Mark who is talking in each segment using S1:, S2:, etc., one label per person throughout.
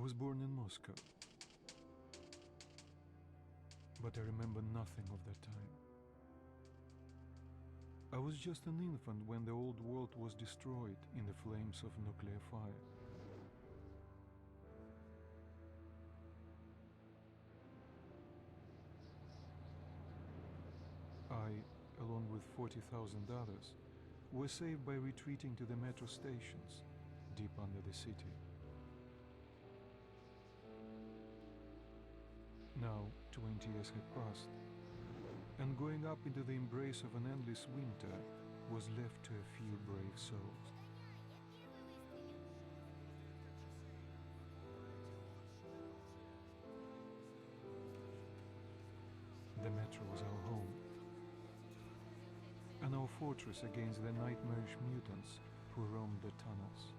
S1: was born in Moscow, but I remember nothing of that time. I was just an infant when the old world was destroyed in the flames of nuclear fire. I, along with 40,000 others, were saved by retreating to the metro stations, deep under the city. Now, 20 years had passed, and going up into the embrace of an endless winter was left to a few brave souls. The metro was our home, and our fortress against the nightmarish mutants who roamed the tunnels.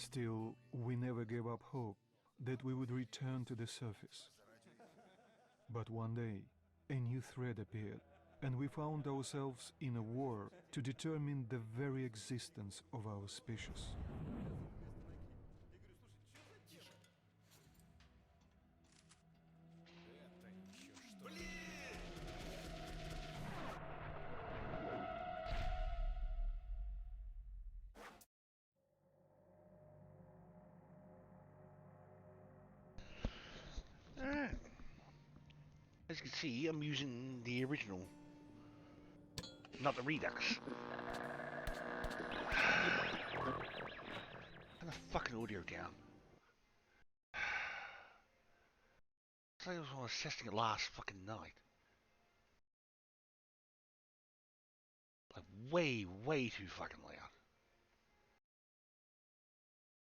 S1: Still, we never gave up hope that we would return to the surface. But one day, a new threat appeared, and we found ourselves in a war to determine the very existence of our species.
S2: Alright. As you can see, I'm using the original, not the redux. Turn the fucking audio down. It's like I was testing it last fucking night. Like way, way too fucking loud.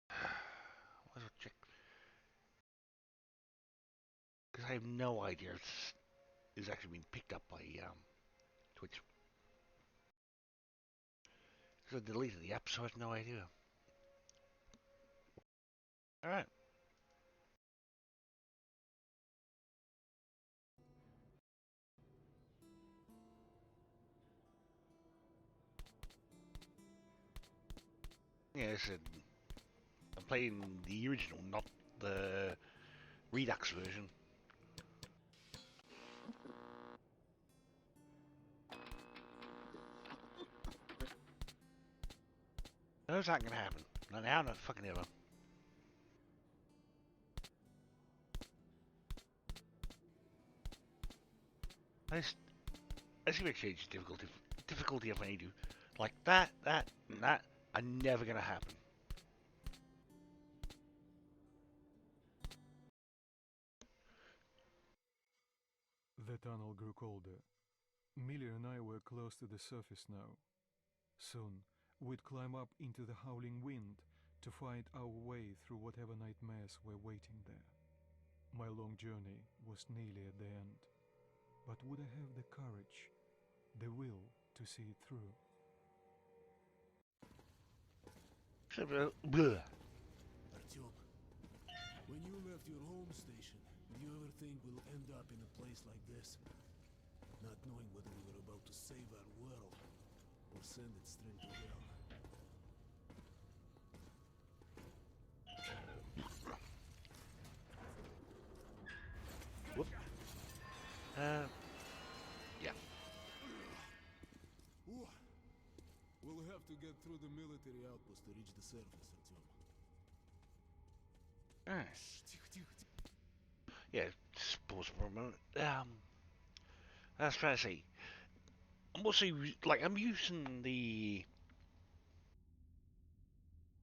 S2: Might as well check. Because I have no idea if it's actually being picked up by Twitch. Because I deleted the app, so I have no idea. Alright. Yeah, I'm playing the original, not the redux version. How's that gonna happen? Not now, not fucking ever. I see what change difficulty if I need to. Like that, and that are never gonna happen.
S1: The tunnel grew colder. Millie and I were close to the surface now. Soon, we'd climb up into the howling wind to fight our way through whatever nightmares were waiting there. My long journey was nearly at the end, but would I have the courage, the will to see it through?
S2: Bleh.
S3: Artyom, when you left your home station, did you ever think we'll end up in a place like this? Not knowing whether we were about to save our world or send it straight to hell.
S2: Whoop. Yeah.
S3: We'll have to get through the military outpost to reach the surface, Artyom.
S2: Yeah, just pause for a moment. I was trying to say, I'm also, like, I'm using the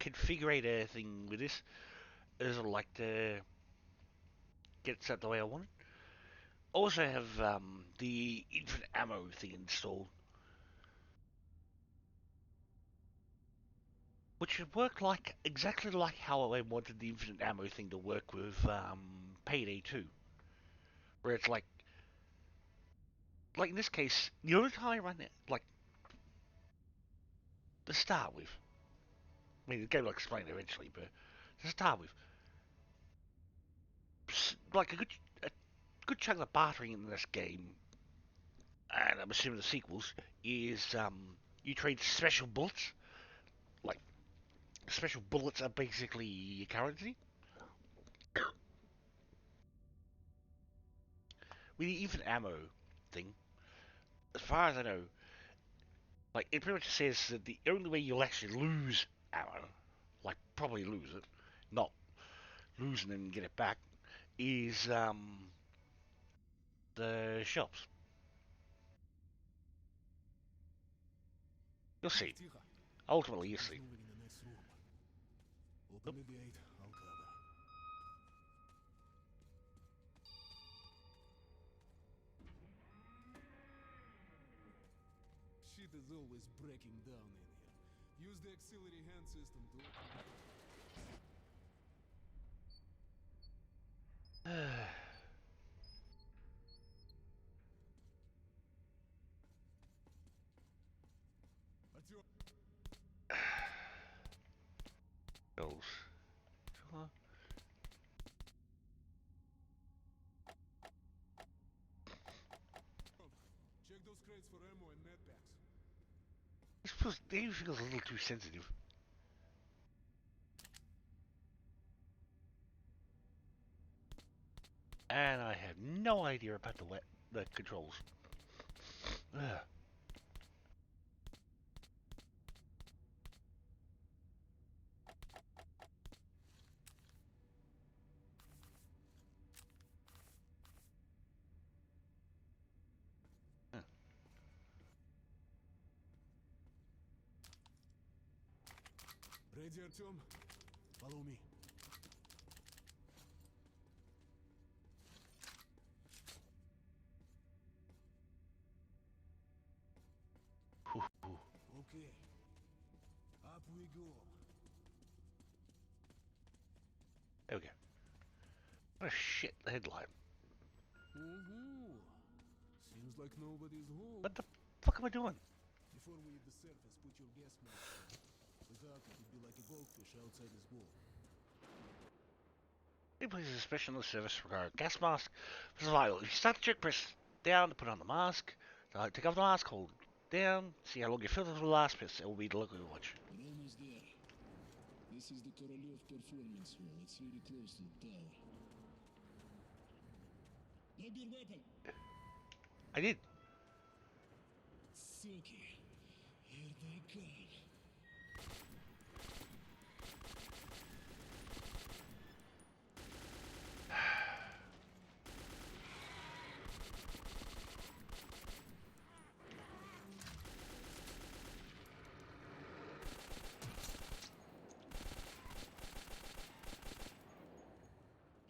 S2: configurator thing with this, as I like to get it set the way I want it. Also have the infinite ammo thing installed, which should work like exactly like how I wanted the infinite ammo thing to work with Payday 2, where it's like in this case, the only time I run it, like, to start with, I mean, the game will explain eventually, but to start with, like a good chunk of the bartering in this game and I'm assuming the sequels, is you trade special bullets. Like, special bullets are basically your currency. With the infinite ammo thing, as far as I know, like, it pretty much says that the only way you'll actually lose ammo, like, probably lose it, not lose and then get it back, is the shops. You'll see.
S3: Тихо.
S2: Ultimately, you'll
S3: He's
S2: see.
S3: moving in the next room. Open the gate, I'll cover. Shit is always breaking down in here. Use the auxiliary hand system to open. Артём,
S2: Goals.
S3: check those crates for ammo and med packs.
S2: Maybe feels a little too sensitive. And I have no idea about the controls. Ugh.
S3: Ready, Артём? Follow me. Okay. Up we go.
S2: There we go. What a shit headlight.
S3: Mm-hmm. Seems like nobody's home.
S2: What the fuck am I doing?
S3: Before we hit the surface, put your gas mask on. Without it, you'd be like a goldfish outside his bowl.
S2: Any places, especially in the service, require a gas mask for survival. If you start the trick, press down to put on the mask. Take off the mask, hold down, see how long your filters will last, press LB to look at your watch.
S4: We're almost there. This is the Korolev Performance Hall. It's really close to the tower. Grab your weapon!
S2: I did.
S4: Suki. Here they come.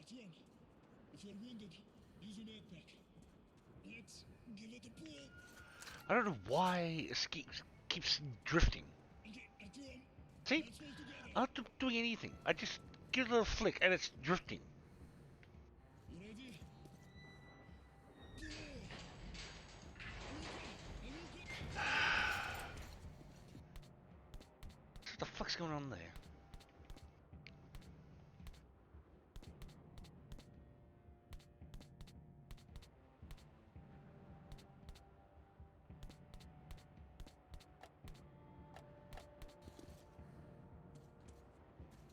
S4: Артем, if you're wounded, use your med pack. Let's give it a pull.
S2: I don't know why it keeps drifting.
S4: Okay, Артем,
S2: See?
S4: let's work together.
S2: I'm not doing anything. I just give it a little flick and it's drifting.
S4: You ready? Go!
S2: What the fuck's going on there?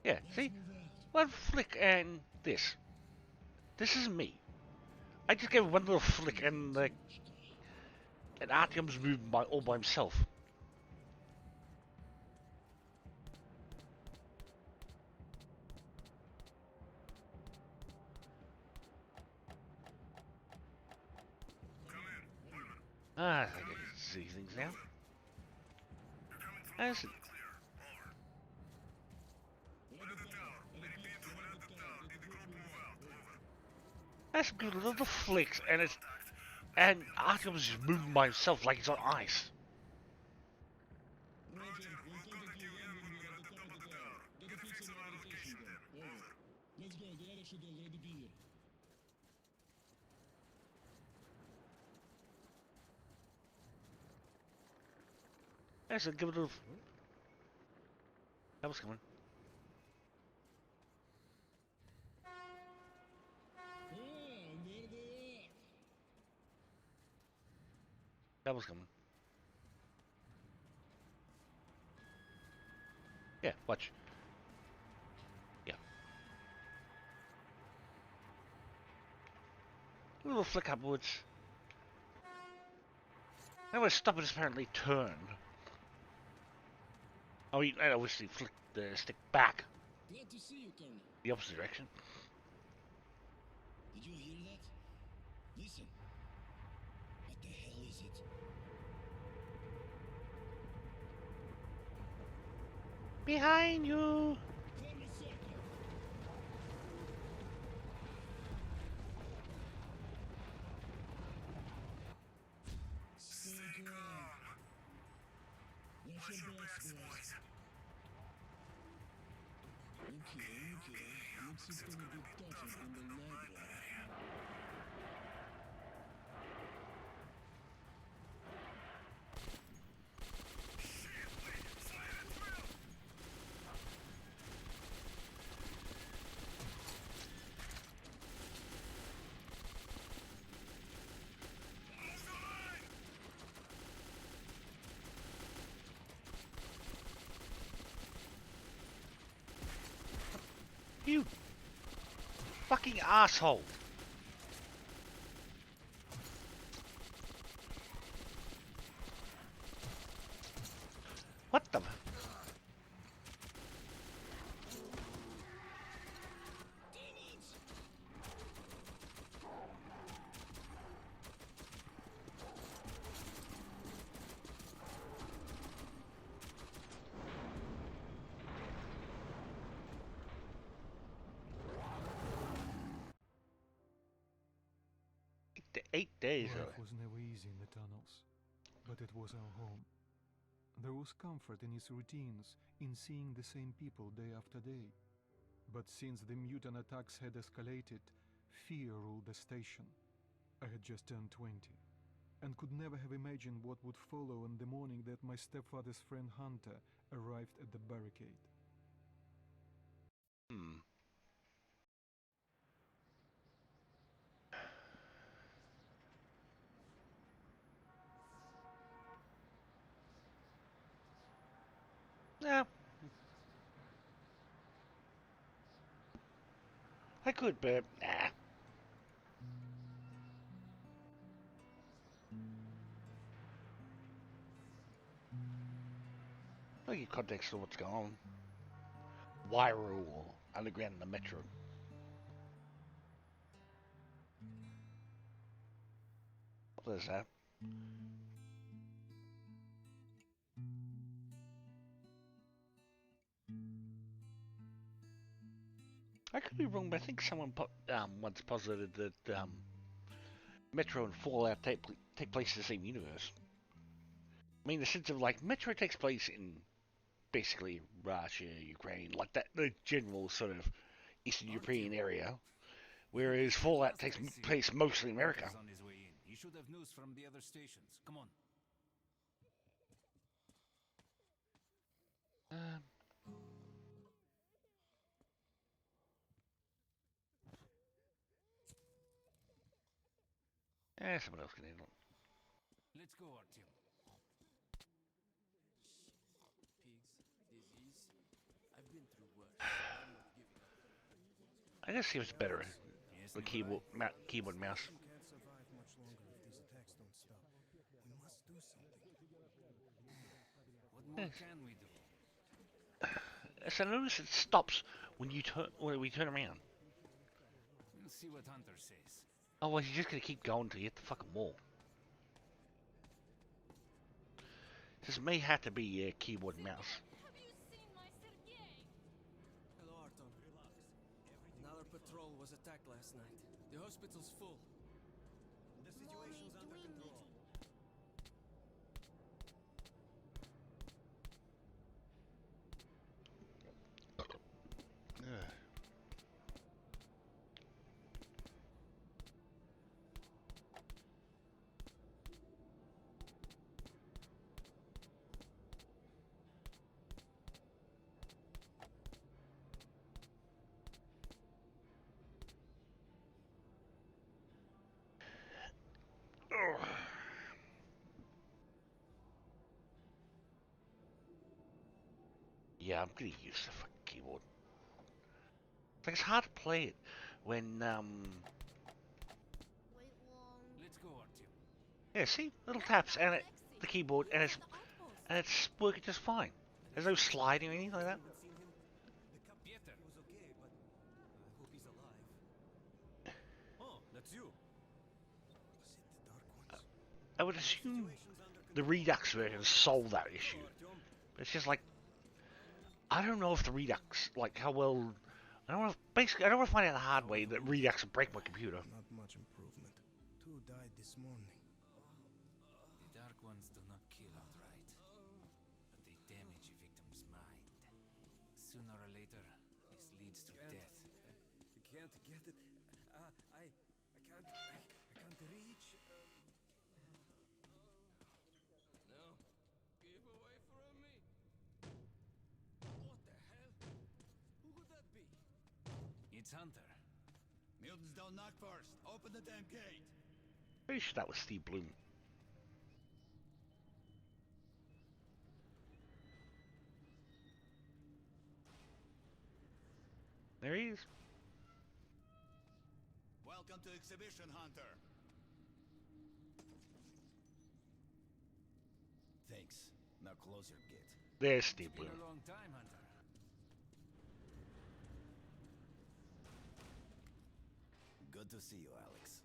S2: Yeah, see?
S4: Move out.
S2: One flick and this. This isn't me. I just gave one little flick and Artyom's moving all by himself. I think I can see things now. Listen, that's good little flicks and Artyom's just moving by himself like he's on ice.
S4: Roger, we'll contact you again when we're at the top of the tower. Get a fix on our location there. Over. Let's go, the others should already be here.
S2: Listen, give it a little. That was coming.
S4: Oh, and there they are.
S2: that was coming. Yeah, watch. Yeah. A little flick upwards. Now we're stopping us apparently turn. Oh, you obviously flick the stick back.
S4: Glad to see you, Colonel.
S2: The opposite direction.
S4: Did you hear that? Listen. What the hell is it?
S2: Behind you!
S4: Form a circle. Stay calm. Watch your backs, boys. Okay. Looks it's gonna be tougher than the library.
S2: You fucking asshole! What the? The 8 days.
S1: Life was never easy in the tunnels, but it was our home. There was comfort in its routines, in seeing the same people day after day. But since the mutant attacks had escalated, fear ruled the station. I had just turned 20, and could never have imagined what would follow on the morning that my stepfather's friend Hunter arrived at the barricade.
S2: Yeah. I could, but nah. I'll give context of what's going on. Wire rule, underground and the metro. What is that? I could be wrong, but I think someone once posited that Metro and Fallout take place in the same universe. I mean, the sense of like Metro takes place in basically Russia, Ukraine, like that, the general sort of Eastern European area, whereas Fallout takes place mostly in America.
S5: On his way in. He should have news from the other stations. Come on.
S2: Someone else can handle it.
S5: Let's go, Artyom.
S6: Pigs, disease. I've been through worse. I'm not giving up.
S2: I guess it was better.
S5: Yes,
S2: The
S5: Nikolai?
S2: keyboard mouse.
S3: Can't survive much longer if these attacks don't stop. We must do something.
S5: What more can we do?
S2: So notice it stops when we turn around.
S5: We'll see what Hunter says.
S2: Oh well, he's just gonna keep going till you hit the fucking wall. This may have to be a keyboard and mouse.
S7: Have you seen my Sergei?
S6: Hello, Arton. Relax. Another patrol was attacked last night. The hospital's full.
S7: The situation's under control.
S2: Yeah, I'm gonna use the fucking keyboard. Like, it's hard to play it when,
S7: Wait long.
S5: Let's go, Artyom.
S2: yeah, see? Little taps and the keyboard, and it's working just fine. There's no sliding or anything like that.
S6: Haven't seen him. The cap
S5: Pieter.
S6: he was okay, but I hope he's alive. Oh, that's you. Was it the Dark Ones?
S2: I would assume
S6: Situation's under
S2: the
S6: control.
S2: Redux version solved that issue.
S6: Artyom.
S2: But it's just like, I don't know if the Redux, like how well, I don't know if, basically, I don't want to find out the hard way that Redux will break my computer.
S3: Not much improvement. 2 died this morning.
S5: The Dark Ones do not kill outright, but they damage a victim's mind. Sooner or later, this leads to death.
S6: You can't get it. I can't reach. No. Keep away from me. What the hell? Who could that be?
S5: It's Hunter.
S8: Mutants don't knock first. Open the damn gate.
S2: Pretty sure that was Steve Bloom. There he is.
S8: Welcome to Exhibition Hunter. Thanks. Now close your gate.
S2: There's Steve
S5: Been
S2: Bloom.
S5: a long time, Hunter.
S8: Good to see you, Alex.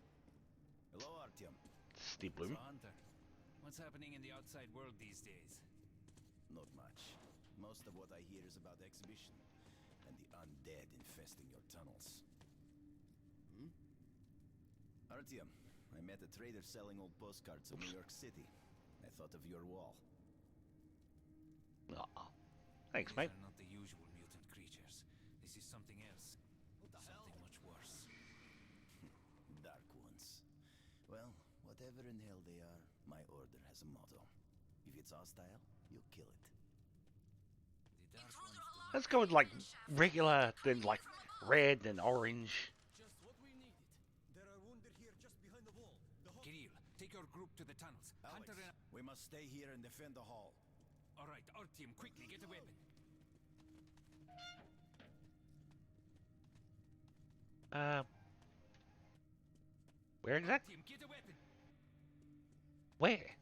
S8: Hello, Artyom.
S2: Steve Bloom.
S5: So, Hunter, what's happening in the outside world these days?
S8: Not much. Most of what I hear is about Exhibition and the undead infesting your tunnels. Artyom, I met a trader selling old postcards of New York City. I thought of your wall.
S2: Aw. Thanks,
S5: These
S2: mate.
S5: are not the usual mutant creatures. This is something else.
S8: What the hell?
S5: Something much worse.
S8: Dark ones. Well, whatever in hell they are, my order has a motto. If it's hostile, you kill it.
S5: The Dark Ones do not
S2: Let's go with like regular, then like red, then orange.
S6: Just what we needed. There are wounded here just behind the wall. The
S5: Kirill, take your group to the tunnels.
S8: Alex,
S5: Hunter and...
S8: we must stay here and defend the hall.
S5: All right, Artyom, quickly, get a weapon.
S2: Where exactly?
S5: Artyom, get a weapon.
S2: Where?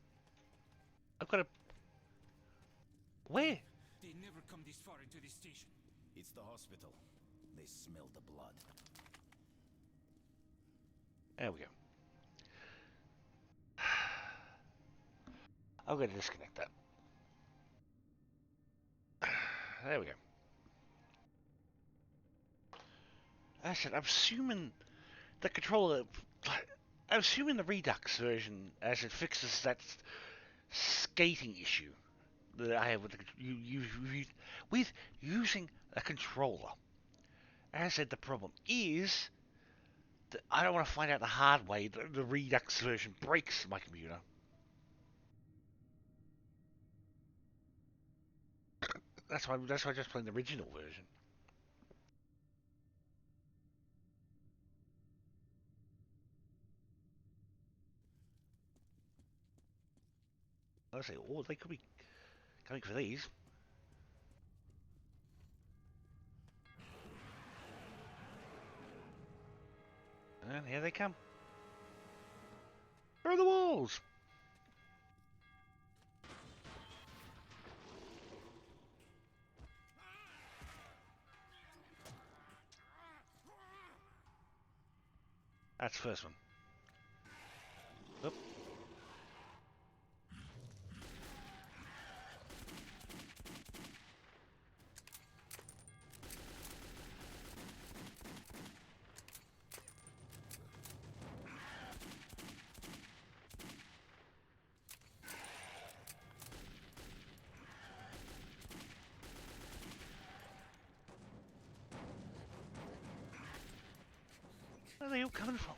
S2: I've got a. Where?
S5: They never come this far into this station.
S8: It's the hospital. They smell the blood.
S2: There we go. I'm gonna disconnect that. There we go. I said, I'm assuming the controller. I'm assuming the Redux version, as it fixes that skating issue that I have with with using a controller. As I said, the problem is that I don't want to find out the hard way that the Redux version breaks my computer. That's why I just playing the original version. I say, oh, they could be coming for these. And here they come. Through the walls! That's the first one. Oop. Where are they all coming from?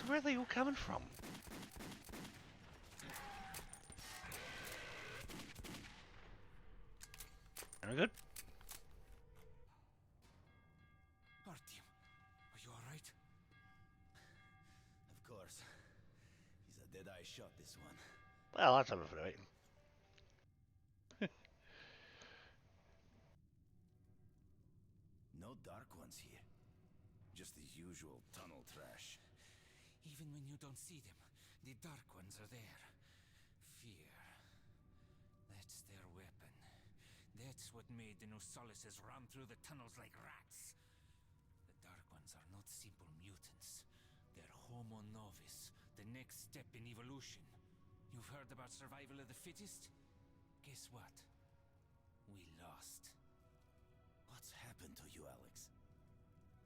S2: Where are they all coming from? Very good.
S5: Artyom, are you alright?
S8: Of course. He's a dead-eye shot, this one.
S2: Well, that's enough of it.
S8: No Dark Ones here. Just the usual tunnel trash.
S5: Even when you don't see them, the Dark Ones are there. Fear. That's their weapon. That's what made the Nosalises run through the tunnels like rats. The Dark Ones are not simple mutants. They're Homo Novus, the next step in evolution. You've heard about survival of the fittest? Guess what? We lost.
S8: What's happened to you, Alex?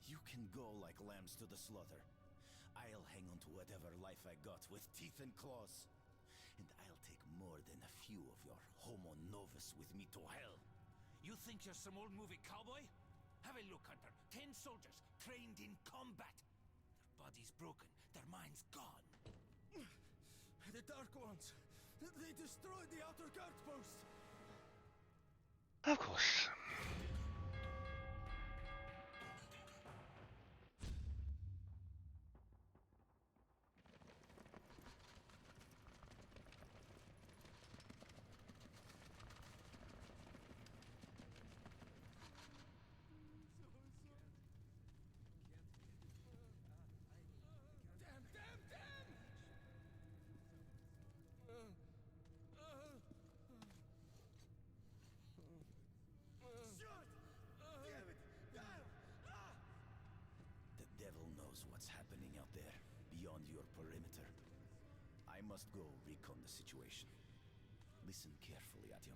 S8: You can go like lambs to the slaughter. I'll hang on to whatever life I got with teeth and claws. And I'll take more than a few of your Homo Novus with me to hell.
S5: You think you're some old movie cowboy? Have a look, Hunter. 10 soldiers, trained in combat. Their bodies broken, their minds gone.
S3: The Dark Ones! They destroyed the outer guard post!
S2: Of course.
S8: The devil knows what's happening out there, beyond your perimeter. I must go recon the situation. Listen carefully, Artyom.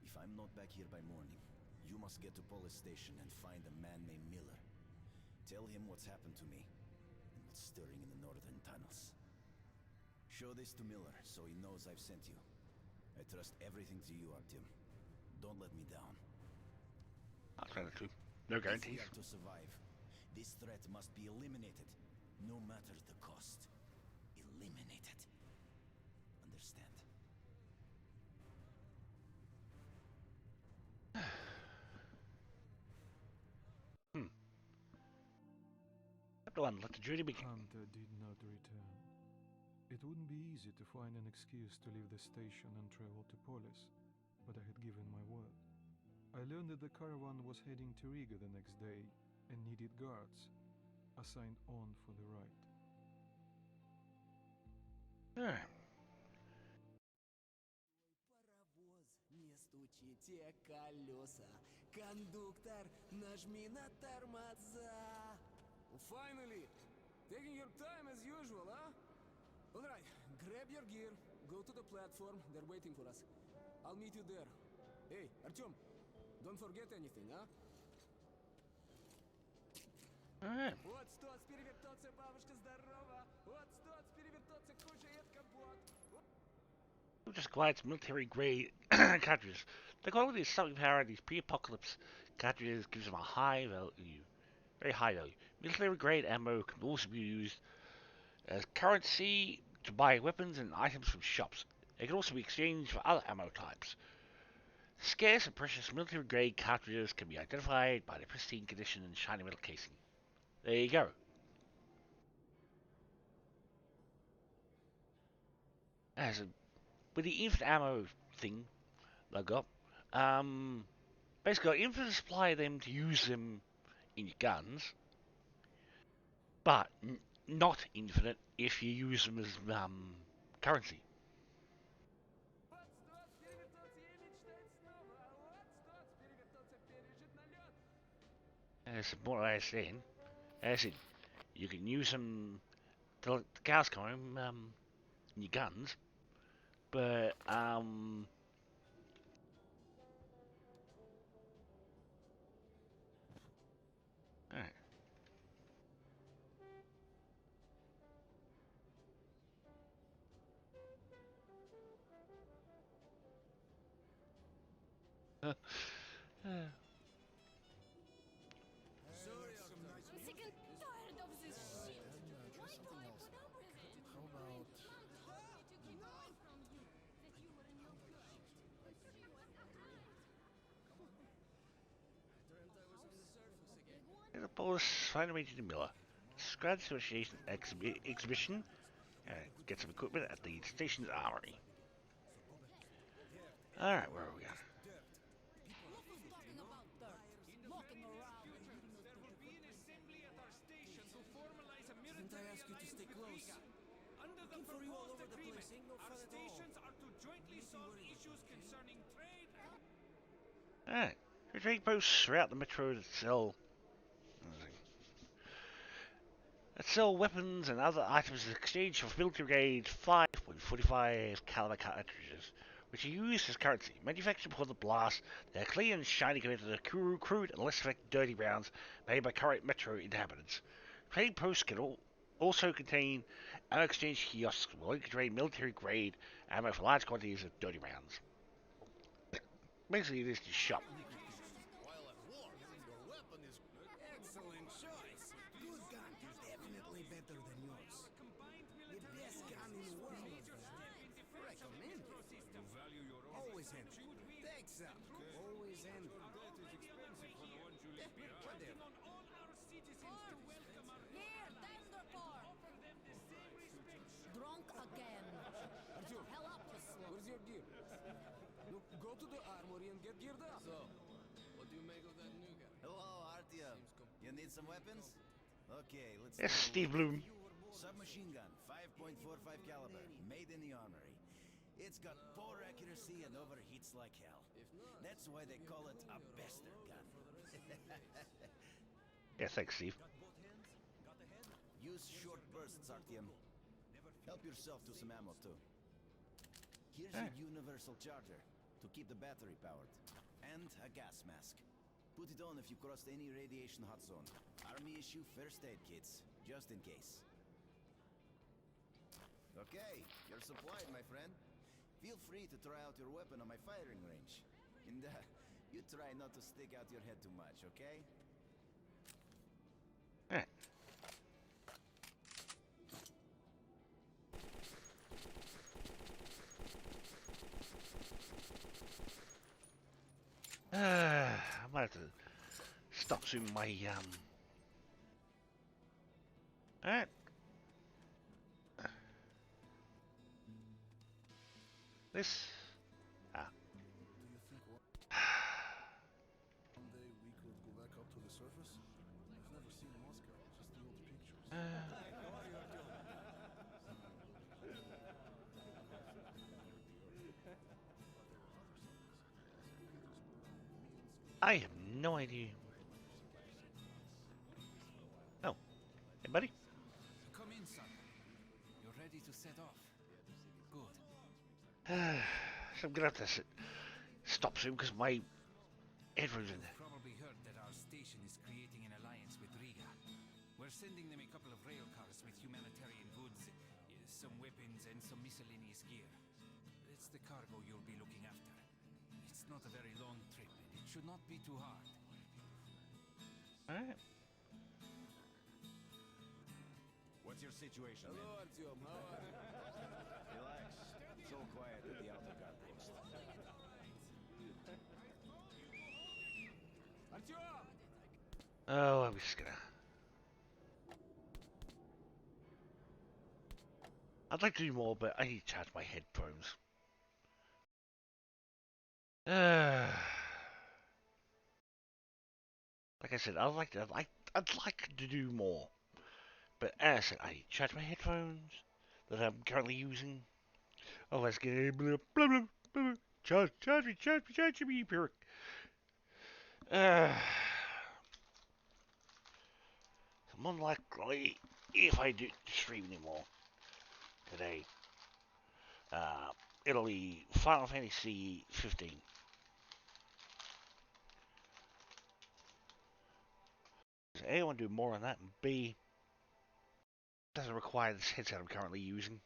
S8: If I'm not back here by morning, you must get to police station and find a man named Miller. Tell him what's happened to me, and what's stirring in the northern tunnels. Show this to Miller, so he knows I've sent you. I trust everything to you, Artyom. Don't let me down.
S2: I'll try to. No
S8: If we
S2: guarantees.
S8: are to survive, this threat must be eliminated, no matter the cost. Eliminated. Understand?
S2: Chapter 1, let the journey begin.
S1: Hunter did not return. It wouldn't be easy to find an excuse to leave the station and travel to Polis, but I had given my word. I learned that the caravan was heading to Riga the next day and needed guards, assigned on for the ride.
S2: Alright.
S6: Паровоз, не стучите колеса. Кондуктор, нажми на тормоза. Finally! Taking your time as usual, huh? Alright, grab your gear, go to the platform, they're waiting for us. I'll meet you there. Hey, Artyom, don't forget anything, huh?
S2: Alright.
S6: Вот что, перевертоться, бабушка здорова! Вот что, перевертоться, кушает компот!
S2: We've just acquired some military-grade cartridges. The quality is something power these pre-apocalypse cartridges gives them a high value. Very high value. Military-grade ammo can also be used as currency to buy weapons and items from shops. It can also be exchanged for other ammo types. Scarce and precious military-grade cartridges can be identified by their pristine condition and shiny metal casing. There you go. As a, with the infinite ammo thing I got, basically got infinite supply of them to use them in your guns, but not infinite if you use them as currency.
S6: Вот что, перевертоться и мечтать снова! Вот что, перевертоться пережит налет!
S2: As what I was saying, as in, you can use them till the cows come home in your guns, but alright.
S7: I'm sick and tired of this shit. Why do I put up with it?
S3: How about...
S7: Mom told me to keep away from you. That you were in your
S2: Nicholas finally to Miller. Describe the Association exhibition and get some equipment at the station's armory. Alright, where are we at?
S6: Didn't I ask you to stay close? Looking for you all over the place. Ain't no fun at all.
S5: are to jointly solve issues concerning trade.
S2: Alright. Trade posts throughout the metro that sell weapons and other items in exchange for military grade 5.45 caliber cartridges, which are used as currency. Manufactured before the blast, they are clean and shiny compared to the crude and less effective dirty rounds made by current metro inhabitants. Trade posts can also contain ammo exchange kiosks willing to trade military grade ammo for large quantities of dirty rounds. Basically, it is just shop.
S6: Excellent choice. Good gun. Definitely better than yours. The best gun in the world. Recommend it. Always handy. Take some. Always handy. Whatever.
S7: Here, Denderport! Drunk again.
S6: Artyom,
S7: Hell up the slope.
S6: where's your gear? Look, go to the armory and get geared up. So, what do you make of that new guy?
S8: Hello, Artyom. You need some weapons? Okay, let's
S2: Yes,
S8: take a
S2: Steve
S8: look.
S2: Bloom.
S8: Submachine gun, 5.45 caliber, made in the armory. It's got poor accuracy and overheats like hell. That's why they call it a bester gun.
S2: Yeah, thanks, Steve.
S8: Use short bursts, Artyom. Help yourself to some ammo, too. Here's your universal charger to keep the battery powered. And a gas mask. Put it on if you crossed any radiation hot zone. Army issue first aid kits, just in case. Okay, you're supplied, my friend. Feel free to try out your weapon on my firing range. And you try not to stick out your head too much, okay?
S2: I might have to stop zooming my Alright. This
S3: Do you think one day we could go back up to the surface? I've never seen Moscow, just the old pictures.
S2: I have no idea. Oh. Hey, buddy.
S5: Come in, son. You're ready to set off. Good.
S2: So I'm gonna have to stop soon because my headphones in there.
S5: Probably heard that our station is creating an alliance with Riga. We're sending them a couple of rail cars with humanitarian goods, some weapons, and some miscellaneous gear. It's the cargo you'll be looking after. It's not a very long trip, and it should not be too hard.
S2: Alright.
S8: What's your situation,
S6: Hello, Artyom. How are you?
S8: Relax. It's all quiet at the outer guard post.
S6: Artyom!
S2: Oh, I'm just gonna. I'd like to do more, but I need to charge my headphones. Like I said, I'd like to do more, but as I said, I need to charge my headphones that I'm currently using. Oh, let's get blah blah blah blah. Charge me, Peric. I'm unlikely if I do stream anymore today. It'll be Final Fantasy 15. A, I want to do more on that, and B, doesn't require this headset I'm currently using.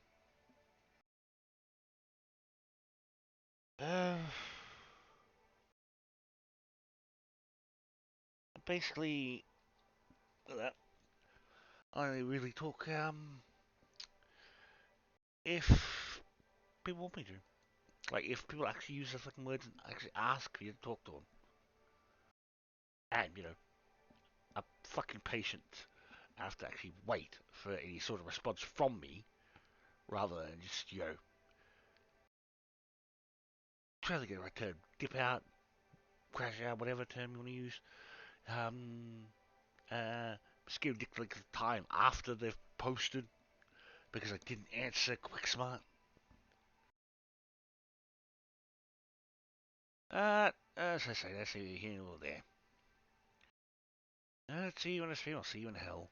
S2: Basically, that I only really talk if people want me to. Like, if people actually use the fucking words and actually ask me to talk to them. And, you know, a fucking patient. I have to actually wait for any sort of response from me, rather than just, try to get a return, dip out, crash out, whatever term you want to use. Skill dictates the time after they've posted because I didn't answer quick smart. As I say, that's either here or there. Let's see you on the stream, I'll see you in hell.